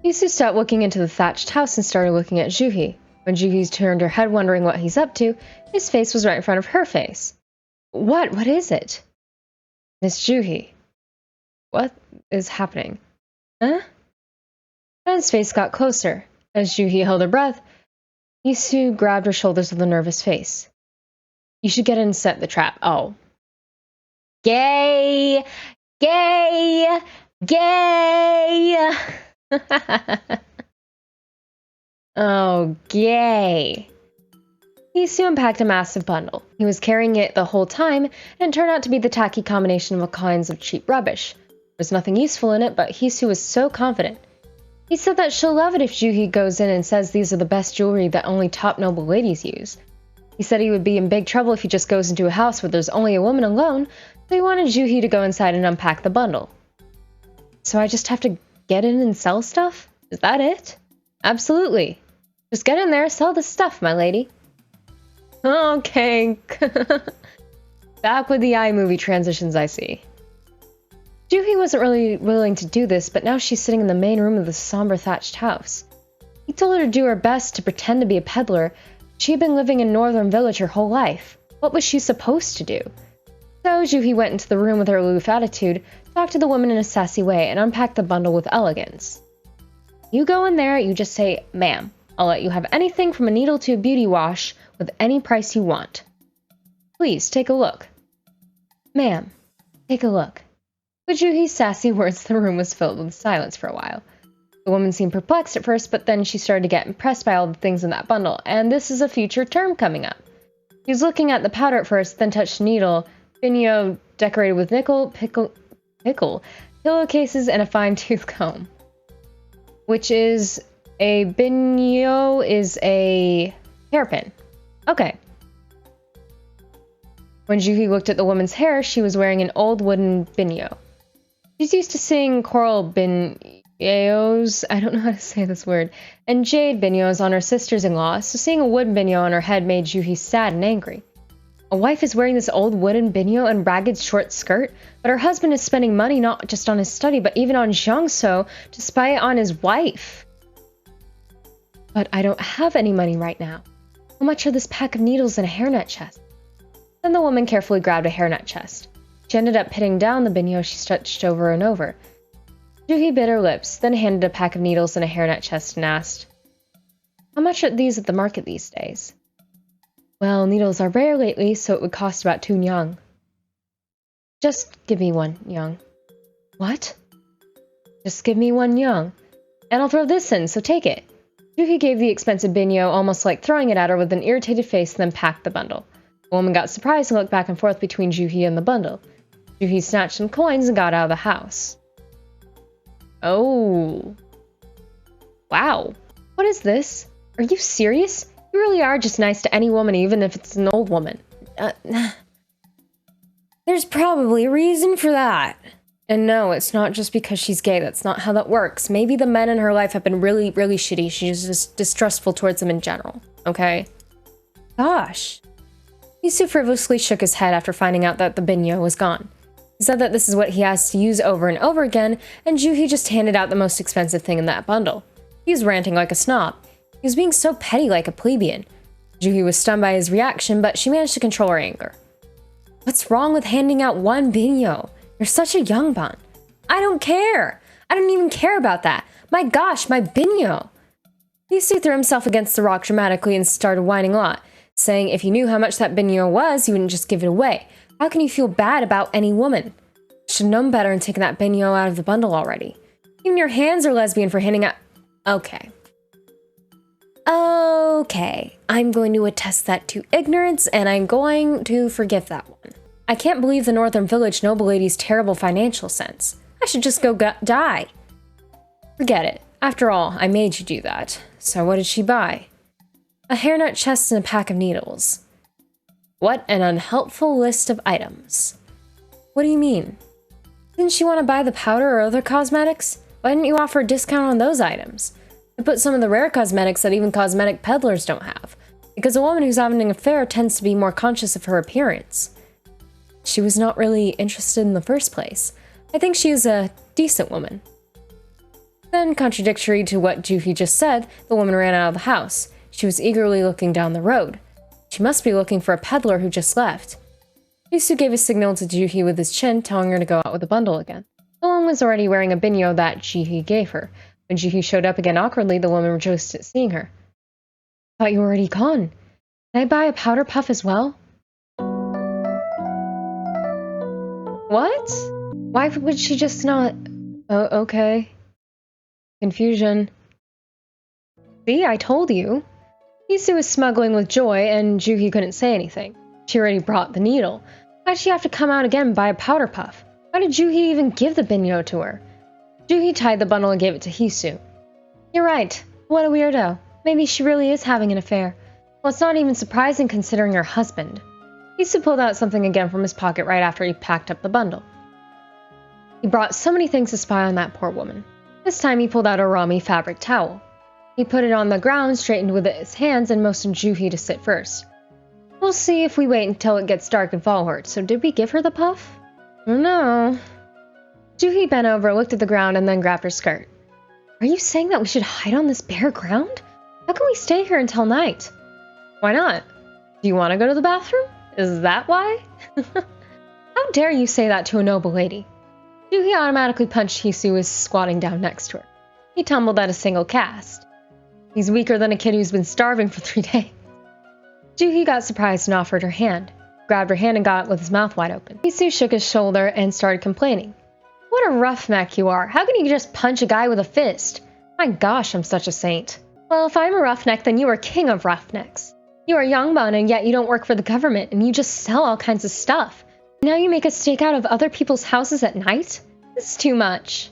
[SPEAKER 1] Hisu stopped looking into the thatched house and started looking at Juhi. When Juhi turned her head wondering what he's up to, his face was right in front of her face. What? What is it? Miss Juhi. What is happening? Huh? Ben's face got closer. As Juhi held her breath, Hisu grabbed her shoulders with a nervous face. You should get in and set the trap. Oh. Gay! Gay! Gay! Oh, gay. Hisu unpacked a massive bundle. He was carrying it the whole time, and it turned out to be the tacky combination of all kinds of cheap rubbish. There was nothing useful in it, but Hisu was so confident. He said that she'll love it if Juhi goes in and says these are the best jewelry that only top noble ladies use. He said he would be in big trouble if he just goes into a house where there's only a woman alone, so he wanted Juhi to go inside and unpack the bundle. So I just have to get in and sell stuff? Is that it? Absolutely. Just get in there, sell the stuff, my lady. Okay. Back with the iMovie transitions, I see. Juhi wasn't really willing to do this, but now she's sitting in the main room of the somber thatched house. He told her to do her best to pretend to be a peddler. She had been living in Northern Village her whole life. What was she supposed to do? So Juhi went into the room with her aloof attitude, talked to the woman in a sassy way, and unpacked the bundle with elegance. You go in there, you just say, "Ma'am, I'll let you have anything from a needle to a beauty wash with any price you want. Please, take a look." Ma'am, take a look. With Juhi's sassy words, the room was filled with silence for a while. The woman seemed perplexed at first, but then she started to get impressed by all the things in that bundle, and this is a future term coming up. She was looking at the powder at first, then touched a needle, binyo decorated with pickle, pillowcases, and a fine-tooth comb. Which is a binyo is a hairpin. Okay. When Juhi looked at the woman's hair, she was wearing an old wooden binyo. She's used to seeing coral binyos, I don't know how to say this word, and jade binyos on her sisters-in-law, so seeing a wooden binyo on her head made Juhi sad and angry. A wife is wearing this old wooden binyo and ragged short skirt, but her husband is spending money not just on his study, but even on Jiangsu to spy on his wife. But I don't have any money right now. How much are this pack of needles and a hairnet chest? Then the woman carefully grabbed a hairnet chest. She ended up pitting down the binyo she stretched over and over. Juhi bit her lips, then handed a pack of needles and a hairnet chest and asked, "How much are these at the market these days?" "Well, needles are rare lately, so it would cost about 2 nyang." "Just give me 1 nyang." "What?" "Just give me 1 nyang, and I'll throw this in, so take it." Juhi gave the expensive binyo, almost like throwing it at her with an irritated face, then packed the bundle. The woman got surprised and looked back and forth between Juhi and the bundle. Juhi snatched some coins and got out of the house. Oh. Wow. What is this? Are you serious? You really are just nice to any woman, even if it's an old woman. There's probably a reason for that. And no, it's not just because she's gay. That's not how that works. Maybe the men in her life have been really, really shitty. She's just distrustful towards them in general. Okay? Gosh. Hisu frivolously shook his head after finding out that the binyo was gone. He said that this is what he has to use over and over again, and Juhi just handed out the most expensive thing in that bundle. He was ranting like a snob. He was being so petty like a plebeian. Juhi was stunned by his reaction, but she managed to control her anger. What's wrong with handing out 1 binyo? You're such a young bun. I don't care. I don't even care about that. My gosh, my binyo. Hisu threw himself against the rock dramatically and started whining a lot, saying if you knew how much that binyo was, you wouldn't just give it away. How can you feel bad about any woman? Should have known better and taken that binyo out of the bundle already. Even your hands are lesbian for handing out. Okay, I'm going to attest that to ignorance, and I'm going to forgive that one. I can't believe the Northern Village noble lady's terrible financial sense. I should just go die. Forget it. After all, I made you do that. So what did she buy? A hairnet chest and a pack of needles.
[SPEAKER 2] What an unhelpful list of items. What do you mean? Didn't you want to buy the powder or other cosmetics? Why didn't you offer a discount on those items? I put some of the rare cosmetics that even cosmetic peddlers don't have, because a woman who's having an affair tends to be more conscious of her appearance. She was not really interested in the first place. I think she is a decent woman. Then, contradictory to what Juhi just said, the woman ran out of the house. She was eagerly looking down the road. She must be looking for a peddler who just left. Hisu gave a signal to Juhi with his chin, telling her to go out with a bundle again. The woman was already wearing a binyo that Juhi gave her. When Juhi showed up again awkwardly, the woman rejoiced at seeing her. I thought you were already gone. Can I buy a powder puff as well? What? Why would she just not... Oh, okay. Confusion. See, I told you. Hisu was smuggling with joy, and Juhi couldn't say anything. She already brought the needle. Why'd she have to come out again and buy a powder puff? Why did Juhi even give the binyo to her? Juhi tied the bundle and gave it to Hisu. You're right. What a weirdo. Maybe she really is having an affair. Well, it's not even surprising considering her husband. Hisu pulled out something again from his pocket right after he packed up the bundle. He brought so many things to spy on that poor woman. This time he pulled out a Rami fabric towel. He put it on the ground, straightened with his hands, and motioned Juhi to sit first. We'll see if we wait until it gets dark and follow her. So did we give her the puff? No. Juhi bent over, looked at the ground, and then grabbed her skirt. Are you saying that we should hide on this bare ground? How can we stay here until night? Why not? Do you want to go to the bathroom? Is that why? How dare you say that to a noble lady? Juhi automatically punched Hisu who was squatting down next to her. He tumbled at a single cast. He's weaker than a kid who's been starving for 3 days. Juhi got surprised and offered her hand. Grabbed her hand and got it with his mouth wide open. Hisu shook his shoulder and started complaining. What a roughneck you are. How can you just punch a guy with a fist? My gosh, I'm such a saint. Well, if I'm a roughneck, then you are king of roughnecks. You are Yongbun, and yet you don't work for the government, and you just sell all kinds of stuff. Now you make a stakeout of other people's houses at night? This is too much.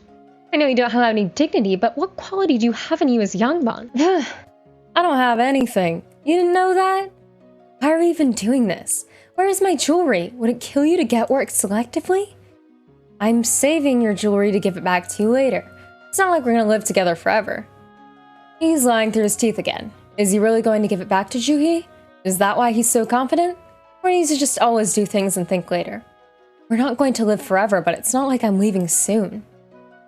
[SPEAKER 2] I know you don't have any dignity, but what quality do you have in you as Yongbun? I don't have anything. You didn't know that? Why are we even doing this? Where is my jewelry? Would it kill you to get work selectively? I'm saving your jewelry to give it back to you later. It's not like we're gonna live together forever. He's lying through his teeth again. Is he really going to give it back to Juhi? Is that why he's so confident? Or needs to just always do things and think later? We're not going to live forever, but it's not like I'm leaving soon.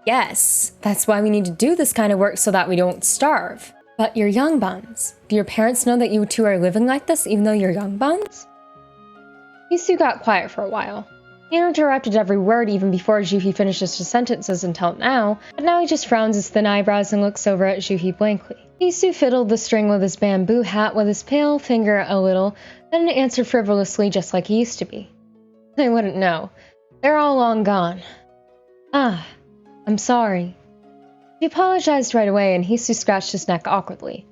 [SPEAKER 2] Yes, that's why we need to do this kind of work so that we don't starve. But you're Yongbuns. Do your parents know that you two are living like this even though you're Yongbuns? Hisu got quiet for a while. He interrupted every word even before Juhi finishes his sentences until now, but now he just frowns his thin eyebrows and looks over at Juhi blankly. Hisu fiddled the string with his bamboo hat with his pale finger a little, then answered frivolously just like he used to be. I wouldn't know. They're all long gone. Ah, I'm sorry. He apologized right away and Hisu scratched his neck awkwardly.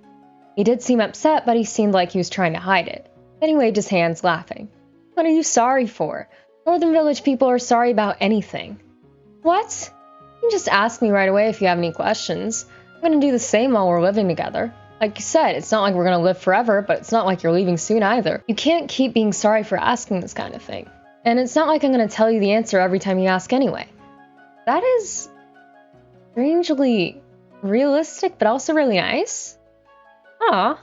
[SPEAKER 2] He did seem upset, but he seemed like he was trying to hide it. Then he waved his hands, laughing. What are you sorry for? Northern Village people are sorry about anything. What? You can just ask me right away if you have any questions. I'm gonna do the same while we're living together. Like you said, it's not like we're gonna live forever, but it's not like you're leaving soon either. You can't keep being sorry for asking this kind of thing. And it's not like I'm gonna tell you the answer every time you ask anyway. That is strangely realistic, but also really nice. Aw.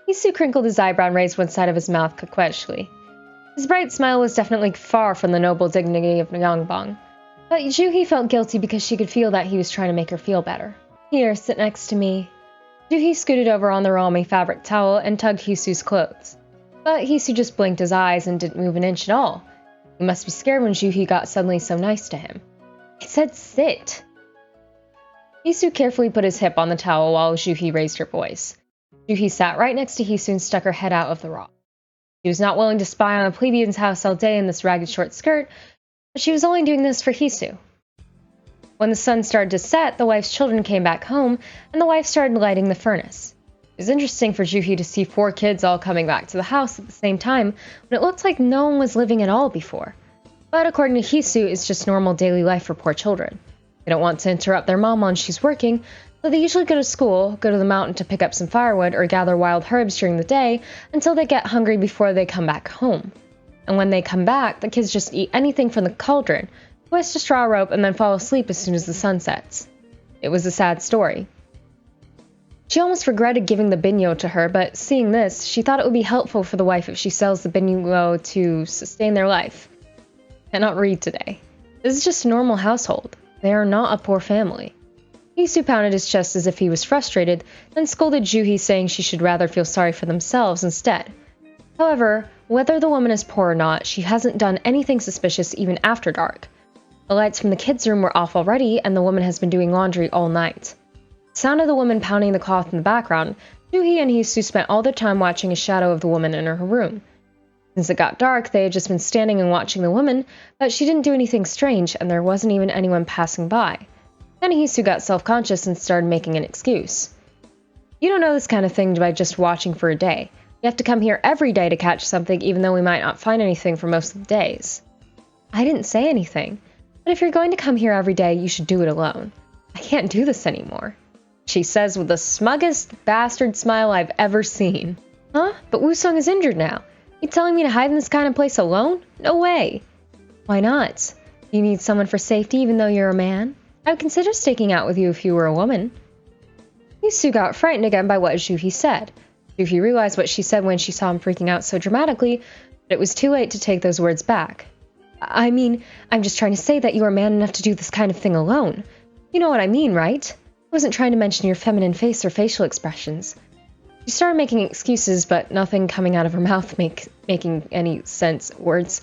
[SPEAKER 2] Hisu crinkled his eyebrow and raised one side of his mouth coquettishly. His bright smile was definitely far from the noble dignity of Yongbang. But Juhi felt guilty because she could feel that he was trying to make her feel better. Here, sit next to me. Juhi scooted over on the Rami fabric towel and tugged Hisu's clothes. But Hisu just blinked his eyes and didn't move an inch at all. He must be scared when Juhi got suddenly so nice to him. I said sit. Hisu carefully put his hip on the towel while Juhi raised her voice. Juhi sat right next to Hisu and stuck her head out of the rock. She was not willing to spy on a plebeian's house all day in this ragged short skirt, but she was only doing this for Hisu. When the sun started to set, the wife's children came back home, and the wife started lighting the furnace. It was interesting for Juhi to see 4 kids all coming back to the house at the same time, when it looked like no one was living at all before. But according to Hisu, it's just normal daily life for poor children. They don't want to interrupt their mom when she's working, So they usually go to school, go to the mountain to pick up some firewood, or gather wild herbs during the day until they get hungry before they come back home. And when they come back, the kids just eat anything from the cauldron, twist a straw rope, and then fall asleep as soon as the sun sets. It was a sad story. She almost regretted giving the binyo to her, but seeing this, she thought it would be helpful for the wife if she sells the binyo to sustain their life. Cannot read today. This is just a normal household. They are not a poor family. Hisu pounded his chest as if he was frustrated, then scolded Juhi, saying she should rather feel sorry for themselves instead. However, whether the woman is poor or not, she hasn't done anything suspicious even after dark. The lights from the kids' room were off already, and the woman has been doing laundry all night. The sound of the woman pounding the cloth in the background, Juhi and Hisu spent all their time watching a shadow of the woman in her room. Since it got dark, they had just been standing and watching the woman, but she didn't do anything strange, and there wasn't even anyone passing by. Then Hisu got self-conscious and started making an excuse. You don't know this kind of thing by just watching for a day. You have to come here every day to catch something, even though we might not find anything for most of the days. I didn't say anything, but if you're going to come here every day, you should do it alone. I can't do this anymore, she says with the smuggest bastard smile I've ever seen. Huh? But Wusung is injured now. You telling me to hide in this kind of place alone? No way. Why not? You need someone for safety even though you're a man? I would consider staking out with you if you were a woman. Hisu got frightened again by what Juhi said. Juhi realized what she said when she saw him freaking out so dramatically, but it was too late to take those words back. I mean, I'm just trying to say that you are man enough to do this kind of thing alone. You know what I mean, right? I wasn't trying to mention your feminine face or facial expressions. She started making excuses, but nothing coming out of her mouth making any sense. Words.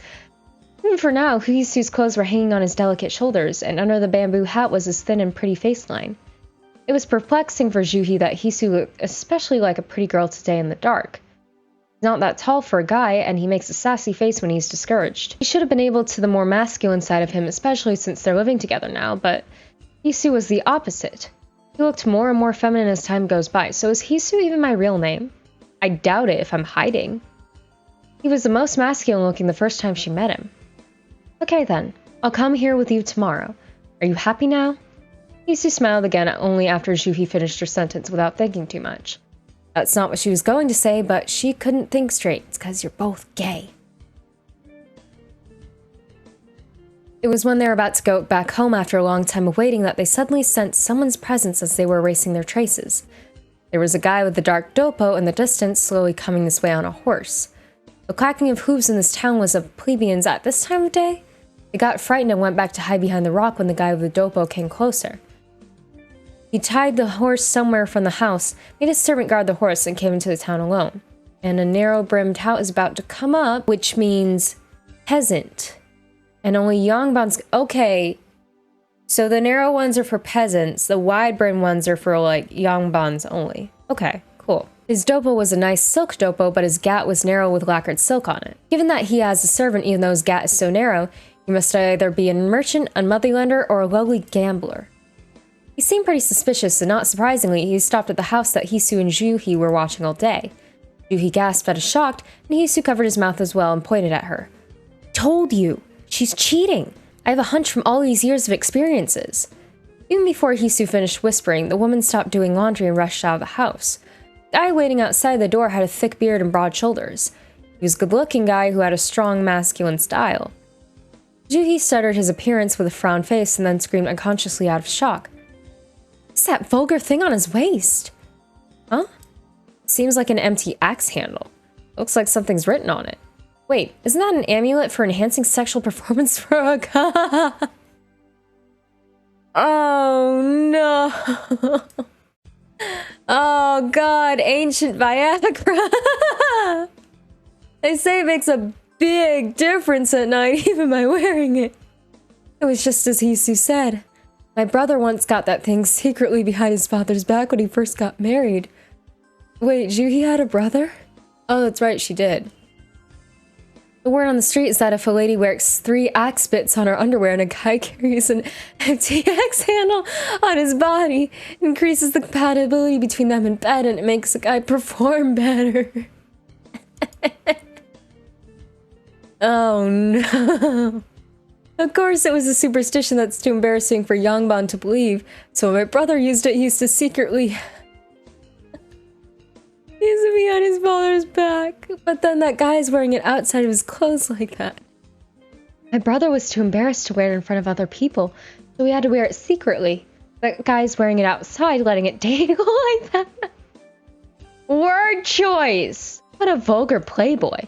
[SPEAKER 2] Even for now, Hisu's clothes were hanging on his delicate shoulders, and under the bamboo hat was his thin and pretty faceline. It was perplexing for Juhi that Hisu looked especially like a pretty girl today in the dark. He's not that tall for a guy, and he makes a sassy face when he's discouraged. He should have been able to the more masculine side of him, especially since they're living together now, but Hisu was the opposite. He looked more and more feminine as time goes by, so is Hisu even my real name? I doubt it if I'm hiding. He was the most masculine looking the first time she met him. Okay then, I'll come here with you tomorrow. Are you happy now? Hisu smiled again only after Juhi finished her sentence without thinking too much. That's not what she was going to say, but she couldn't think straight. It's because you're both gay. It was when they were about to go back home after a long time of waiting that they suddenly sensed someone's presence as they were erasing their traces. There was a guy with the dark dopo in the distance slowly coming this way on a horse. The clacking of hooves in this town was of plebeians at this time of day. They got frightened and went back to hide behind the rock when the guy with the dopo came closer. He tied the horse somewhere from the house, made his servant guard the horse, and came into the town alone. And a narrow-brimmed hat is about to come up, which means peasant. And only Yongbans. Okay, so the narrow ones are for peasants, the wide-brimmed ones are for, like, Yongbans only. Okay, cool. His dopo was a nice silk dopo, but his gat was narrow with lacquered silk on it. Given that he has a servant, even though his gat is so narrow, he must either be a merchant, a moneylender, or a lowly gambler. He seemed pretty suspicious, and not surprisingly, he stopped at the house that Hisu and Juhi were watching all day. Juhi gasped at a shocked, and Hisu covered his mouth as well and pointed at her. Told you! She's cheating! I have a hunch from all these years of experiences. Even before Hisu finished whispering, the woman stopped doing laundry and rushed out of the house. The guy waiting outside the door had a thick beard and broad shoulders. He was a good-looking guy who had a strong masculine style. Juhi stuttered his appearance with a frowned face and then screamed unconsciously out of shock. What's that vulgar thing on his waist? Huh? Seems like an empty axe handle. Looks like something's written on it. Wait, isn't that an amulet for enhancing sexual performance for a guy? Oh no. Oh god, ancient Viagra. They say it makes a big difference at night even by wearing it. It was just as Hisu said. My brother once got that thing secretly behind his father's back when he first got married. Wait, Juhi had a brother? Oh, that's right, she did. The word on the street is that if a lady wears 3 axe bits on her underwear and a guy carries an empty axe handle on his body, it increases the compatibility between them in bed and it makes the guy perform better. Oh no. Of course, it was a superstition that's too embarrassing for Yangban to believe, so when my brother used it, he used to secretly... He used to be on his father's back, but then that guy's wearing it outside of his clothes like that. My brother was too embarrassed to wear it in front of other people, so he had to wear it secretly. That guy's wearing it outside, letting it dangle like that. Word choice! What a vulgar playboy.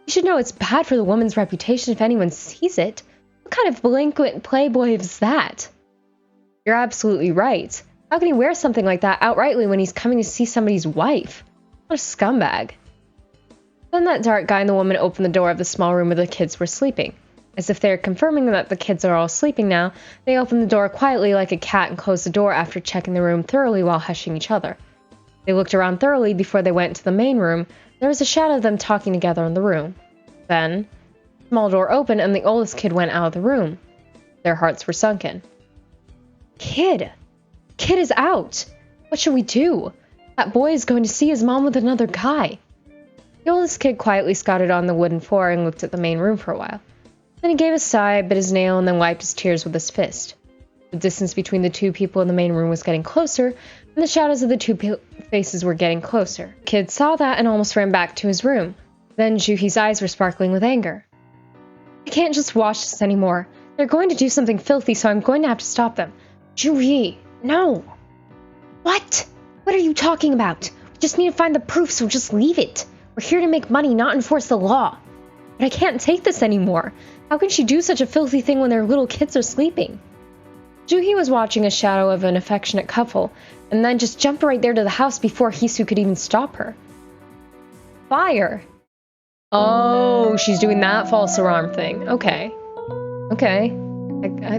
[SPEAKER 2] You should know it's bad for the woman's reputation if anyone sees it. What kind of delinquent playboy is that? You're absolutely right. How can he wear something like that outrightly when he's coming to see somebody's wife? What a scumbag. Then that dark guy and the woman opened the door of the small room where the kids were sleeping. As if they were confirming that the kids are all sleeping now, they opened the door quietly like a cat and closed the door after checking the room thoroughly while hushing each other. They looked around thoroughly before they went to the main room. There was a shadow of them talking together in the room. Then, the small door opened and the oldest kid went out of the room. Their hearts were sunken. Kid! Kid is out! What should we do? That boy is going to see his mom with another guy. The oldest kid quietly scouted on the wooden floor and looked at the main room for a while. Then he gave a sigh, bit his nail, and then wiped his tears with his fist. The distance between the two people in the main room was getting closer, and the shadows of the two faces were getting closer. The kid saw that and almost ran back to his room. Then Juhi's eyes were sparkling with anger. I can't just watch this anymore. They're going to do something filthy, so I'm going to have to stop them. Juhi, no! What? What are you talking about? We just need to find the proof, so just leave it. We're here to make money, not enforce the law. But I can't take this anymore. How can she do such a filthy thing when their little kids are sleeping? Juhi was watching a shadow of an affectionate couple, and then just jumped right there to the house before Hisu could even stop her. Fire! Oh, she's doing that false alarm thing. Okay. Okay.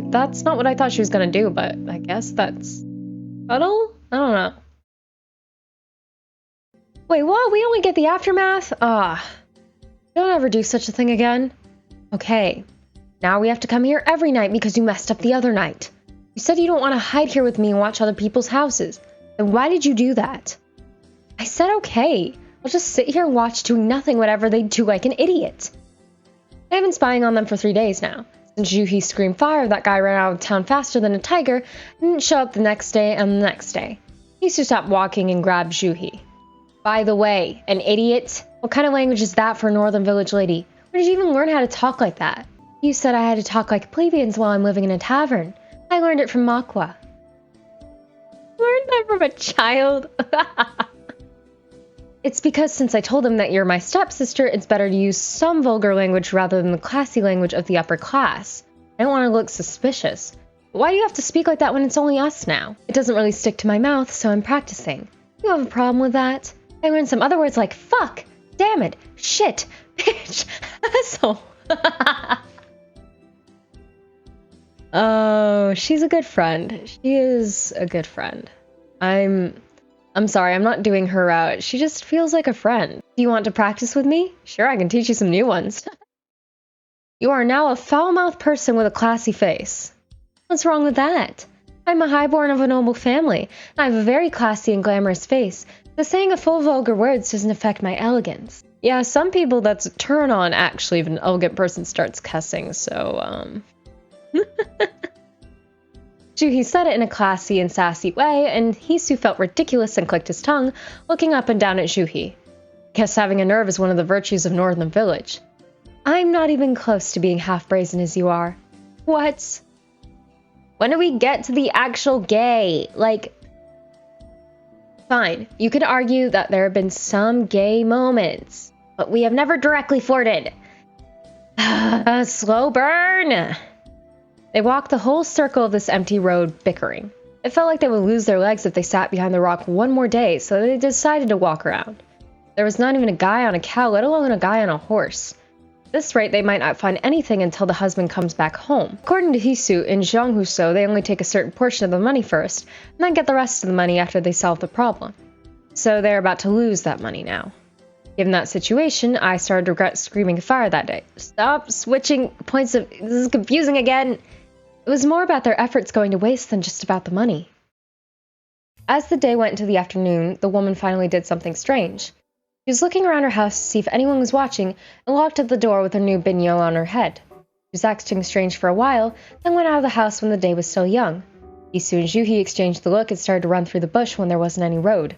[SPEAKER 2] That's not what I thought she was gonna do, but I guess that's... subtle? I don't know. Wait, what? We only get the aftermath? Don't ever do such a thing again. Okay. Now we have to come here every night because you messed up the other night. You said you don't want to hide here with me and watch other people's houses. Then why did you do that? I said okay. I'll just sit here and watch doing nothing whatever they do like an idiot. I've been spying on them for 3 days now. Since Juhi screamed fire, that guy ran out of town faster than a tiger and didn't show up the next day and the next day. He used to stop walking and grab Juhi. By the way, an idiot? What kind of language is that for a northern village lady? Where did you even learn how to talk like that? You said I had to talk like plebeians while I'm living in a tavern. I learned it from Makwa. Learned that from a child? It's because since I told him that you're my stepsister, it's better to use some vulgar language rather than the classy language of the upper class. I don't want to look suspicious. But why do you have to speak like that when it's only us now? It doesn't really stick to my mouth, so I'm practicing. You have a problem with that? I learned some other words like fuck, damn it, shit, bitch, asshole. Oh, she's a good friend. She is a good friend. I'm sorry, I'm not doing her out. She just feels like a friend. Do you want to practice with me? Sure, I can teach you some new ones. You are now a foul-mouthed person with a classy face. What's wrong with that? I'm a highborn of a noble family, and I have a very classy and glamorous face. The saying a full of vulgar words doesn't affect my elegance. Yeah, some people that's a turn on actually if an elegant person starts cussing, so, Juhi said it in a classy and sassy way, and Hisu felt ridiculous and clicked his tongue, looking up and down at Juhi. Guess having a nerve is one of the virtues of Northern Village. I'm not even close to being half brazen as you are. What? When do we get to the actual gay? Like... Fine, you could argue that there have been some gay moments, but we have never directly flirted. Slow burn! They walked the whole circle of this empty road, bickering. It felt like they would lose their legs if they sat behind the rock one more day, so they decided to walk around. There was not even a guy on a cow, let alone a guy on a horse. At this rate, they might not find anything until the husband comes back home. According to Hisu, in Zhonghuso, they only take a certain portion of the money first, and then get the rest of the money after they solve the problem. So they're about to lose that money now. Given that situation, I started to regret screaming fire that day. Stop switching points of... This is confusing again! It was more about their efforts going to waste than just about the money. As the day went into the afternoon, the woman finally did something strange. She was looking around her house to see if anyone was watching and locked at the door with her new binyo on her head. She was acting strange for a while, then went out of the house when the day was still young. Hisu and Juhi exchanged the look and started to run through the bush when there wasn't any road.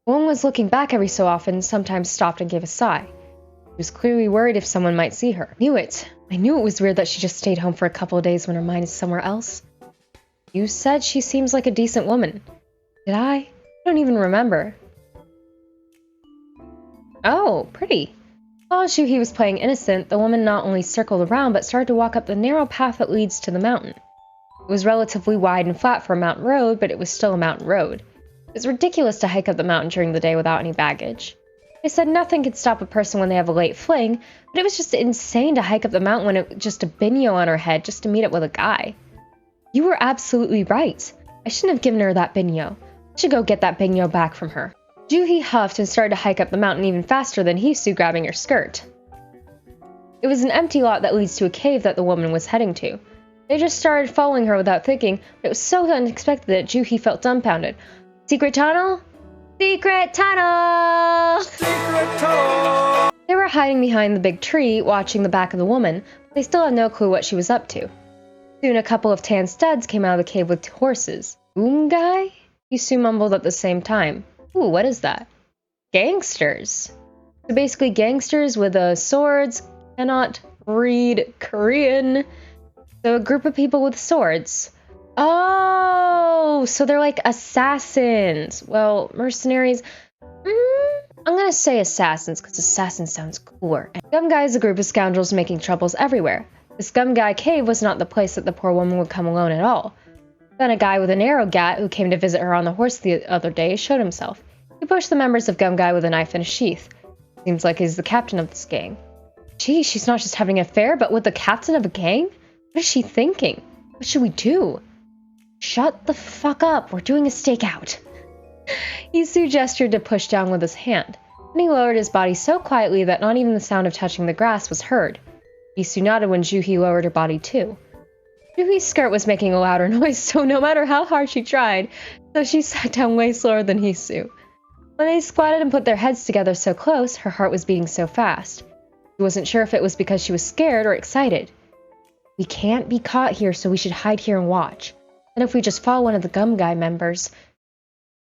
[SPEAKER 2] The woman was looking back every so often, sometimes stopped and gave a sigh. She was clearly worried if someone might see her. I knew it was weird that she just stayed home for a couple of days when her mind is somewhere else. You said she seems like a decent woman. Did I? I don't even remember. Oh, pretty. While Juhi was playing innocent, the woman not only circled around, but started to walk up the narrow path that leads to the mountain. It was relatively wide and flat for a mountain road, but it was still a mountain road. It was ridiculous to hike up the mountain during the day without any baggage. They said nothing could stop a person when they have a late fling, but it was just insane to hike up the mountain when it was just a binyo on her head just to meet up with a guy. You were absolutely right. I shouldn't have given her that binyo. I should go get that binyo back from her. Juhi huffed and started to hike up the mountain even faster than Hisu, grabbing her skirt. It was an empty lot that leads to a cave that the woman was heading to. They just started following her without thinking, but it was so unexpected that Juhi felt dumbfounded. Secret tunnel? Secret tunnel! Secret tunnel! They were hiding behind the big tree, watching the back of the woman, but they still had no clue what she was up to. Soon a couple of tan studs came out of the cave with horses. Guy? Hisu mumbled at the same time. Ooh, what is that? Gangsters. So basically gangsters with swords, cannot read Korean. So a group of people with swords. Oh, so they're like assassins. Well, mercenaries. I'm gonna say assassins because assassin sounds cooler. And Scum Guy is a group of scoundrels making troubles everywhere. The Scum Guy cave was not the place that the poor woman would come alone at all. Then a guy with an arrow gat who came to visit her on the horse the other day showed himself. He pushed the members of Gum Guy with a knife in a sheath. Seems like he's the captain of this gang. Gee, she's not just having an affair, but with the captain of a gang? What is she thinking? What should we do? Shut the fuck up, we're doing a stakeout. Hisu gestured to push down with his hand, and he lowered his body so quietly that not even the sound of touching the grass was heard. Hisu nodded when Juhi lowered her body too. Juhi's skirt was making a louder noise, so no matter how hard she tried, so she sat down way slower than Hisu. When they squatted and put their heads together so close, her heart was beating so fast. She wasn't sure if it was because she was scared or excited. We can't be caught here, so we should hide here and watch. And if we just follow one of the Gum Guy members...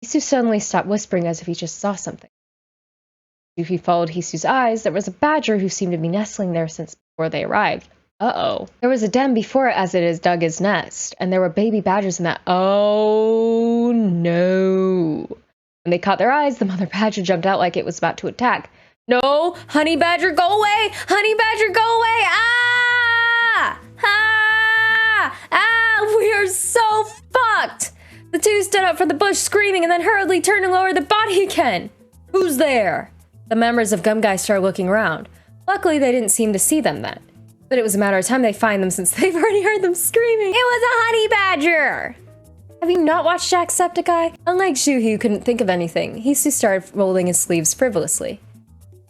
[SPEAKER 2] Hisu suddenly stopped whispering as if he just saw something. Juhi followed Hisu's eyes. There was a badger who seemed to be nestling there since before they arrived. Uh-oh. There was a den before it as it has dug his nest, and there were baby badgers in that. Oh, no. When they caught their eyes, the mother badger jumped out like it was about to attack. No! Honey badger, go away! Honey badger, go away! Ah! Ah! Ah! We are so fucked! The two stood up from the bush screaming and then hurriedly turned and lowered their body again. Who's there? The members of Gum Guy started looking around. Luckily, they didn't seem to see them then. But it was a matter of time they find them since they've already heard them screaming. It was a honey badger! Have you not watched Jacksepticeye? Unlike Juhi, who couldn't think of anything, Hisu started rolling his sleeves frivolously.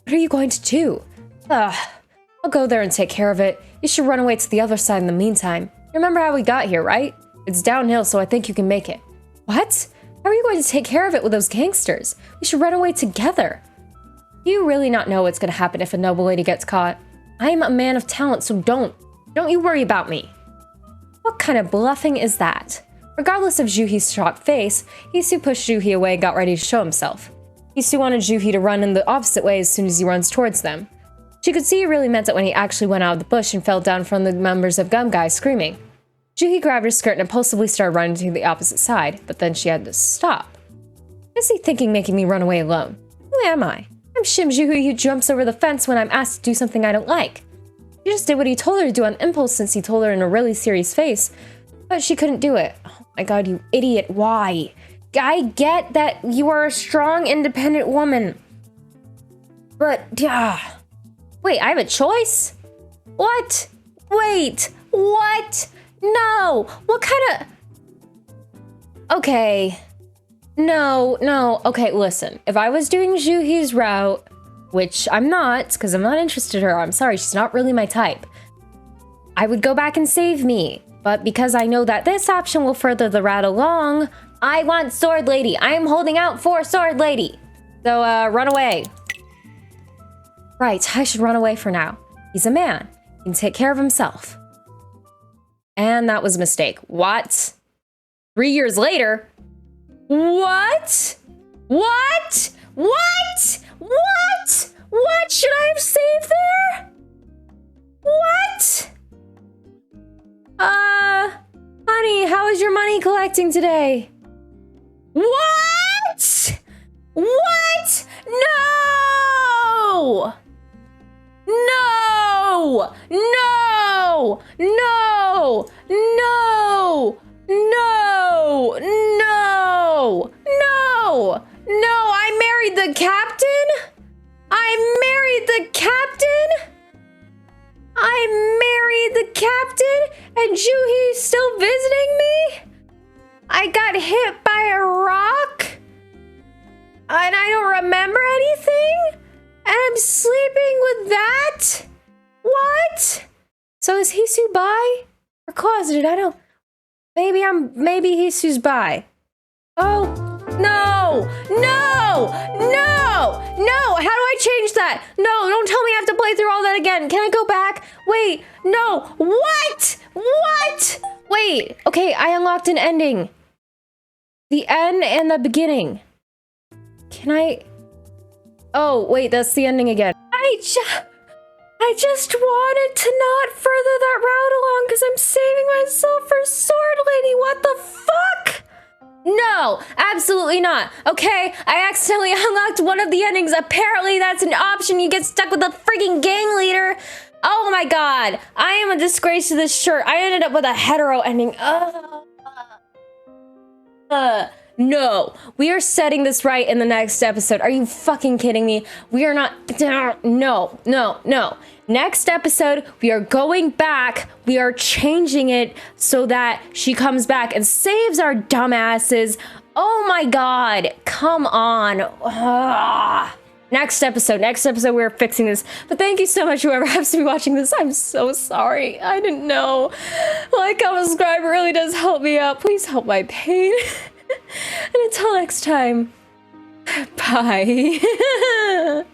[SPEAKER 2] What are you going to do? I'll go there and take care of it. You should run away to the other side in the meantime. You remember how we got here, right? It's downhill, so I think you can make it. What? How are you going to take care of it with those gangsters? We should run away together. Do you really not know what's going to happen if a noble lady gets caught? I am a man of talent, so don't you worry about me. What kind of bluffing is that? Regardless of Juhi's shocked face, Hisu pushed Juhi away and got ready to show himself. Hisu wanted Juhi to run in the opposite way as soon as he runs towards them. She could see he really meant it when he actually went out of the bush and fell down from the members of Gum Guy screaming. Juhi grabbed her skirt and impulsively started running to the opposite side, but then she had to stop. What is he thinking making me run away alone? Who am I? I'm Shim Juhi who jumps over the fence when I'm asked to do something I don't like. She just did what he told her to do on impulse since he told her in a really serious face, but she couldn't do it. Oh my god, you idiot, why? I get that you are a strong, independent woman. But, wait, I have a choice? What? Wait, what? No, what kind of... Okay. No, okay, listen. If I was doing Juhi's route, which I'm not, because I'm not interested in her, I'm sorry, she's not really my type, I would go back and save me. But because I know that this option will further the route along, I want Sword Lady. I am holding out for Sword Lady. So, run away. Right, I should run away for now. He's a man. He can take care of himself.
[SPEAKER 1] And that was a mistake. What? 3 years later? What? What? What? What? What should I have saved there? What? Honey, how is your money collecting today? What? What? No! No! No! No! No! No! No! No! No! I married the captain? I married the captain? I married the captain? And Juhi's still visiting me? I got hit by a rock? And I don't remember anything? And I'm sleeping with that? What? So is Hisu bi? Or closeted? I don't... Maybe Hisu's bi. Oh, no! No! No! No! How do I change that? No, don't tell me I have to play through all that again. Can I go back? Wait, no! What? What? Wait, okay, I unlocked an ending. The end and the beginning. Can I... Oh, wait, that's the ending again. I just wanted to not further that route along because I'm saving myself for Sword Lady. What the fuck? No, absolutely not. Okay, I accidentally unlocked one of the endings. Apparently that's an option. You get stuck with a freaking gang leader. Oh my god. I am a disgrace to this shirt. I ended up with a hetero ending. No, we are setting this right in the next episode. Are you fucking kidding me? We are not, no. Next episode, we are going back. We are changing it so that she comes back and saves our dumbasses. Oh my god, come on. Next episode, we're fixing this. But thank you so much, whoever happens to be watching this. I'm so sorry. I didn't know. Like, comment, subscribe, it really does help me out. Please help my pain. And until next time, bye.